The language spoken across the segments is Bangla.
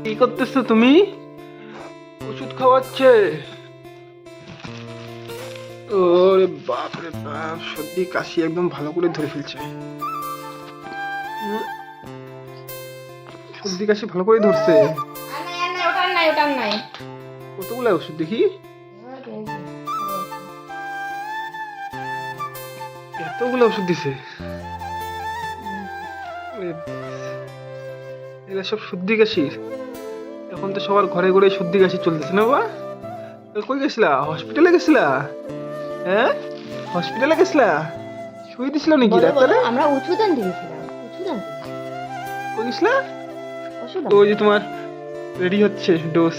কি করতেছো তুমি? ওষুধ খাওয়াচ্ছে। ওরে বাপ রে বাপ, সর্দি কাশি একদম ভালো করে ধরে ফেলছে। হুম, সর্দি কাশি ভালো করে ধরছে। কতগুলো ওষুধ দেখি? এতগুলো ওষুধ দিছে? ওরে বাস, এগুলা সব সর্দি কাশির। এখন তো সবার ঘরে ঘরে সর্দি কাশি চলতেছে না বাবা? কই গেছিলা? হসপিটালে গেছিলা? হ্যাঁ, হসপিটালে গেছিলা? শুয়ে দিছিল নাকি ডাক্তারে? আমরা ওষুধ আনতে গেছিলাম। কই গেছিলা? ওষুধ তো ওই যে তোমার রেডি হচ্ছে ডোজ।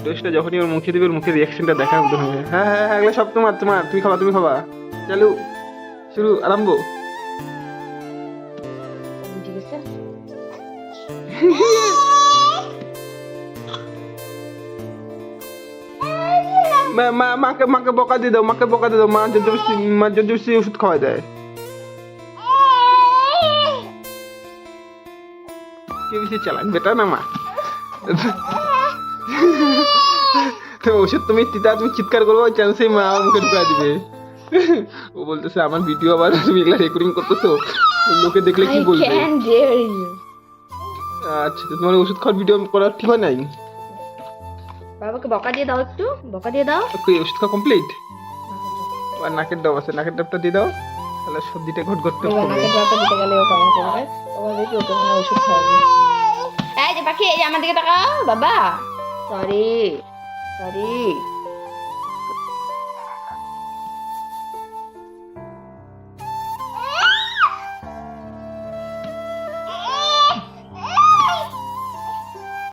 ডোজটা যখনই ওর মুখে দিবে, ওর মুখের রিয়াকশনটা দেখার মতন হবে। হ্যাঁ হ্যাঁ হ্যাঁ, এগুলো সব তোমার তোমার তুমি খাবা তুমি খাবা। চালু, শুরু, আরম্ভ। ঠিক আছে। মাকে মাকে বকা দিয়ে দাও, মাকে বকা দিয়ে দাও। মা জোর জবরদস্তি ওষুধ খাওয়াই দেয়। কে বেশি চালাক, বেটা না মা? তো ওষুধ তুমি তিতা, তুমি চিৎকার করবো, ওই চান্সেই মা আমার মুখে ঢুকা দিবে। ও বলতেছে আমার ভিডিও আবার তুমি এগুলা রেকর্ডিং করতেছো, লোকে দেখলে কি বলবে? আচ্ছা, তো তোমার ওষুধ খাওয়ার ভিডিও করা ঠিক হয় নাই? বাবাকে বকা দিয়ে দাও, একটু বকা দিয়ে দাও। ওকে, ওষুধ খাওয়া কমপ্লিট। আর নাকের ডাব আছে, নাকের ডাবটা দিয়ে দাও, তাহলে সর্দিটা ঘট ঘট করে কমবে। নাকের ড্রপটা দিতে গেলে ও কেমন করবে? ওবার দেখি ওকে মানে ওষুধ খাওয়াবে। এই যে পাখি, এই যে আমার দিকে তাকাও বাবা। Sorry sorry.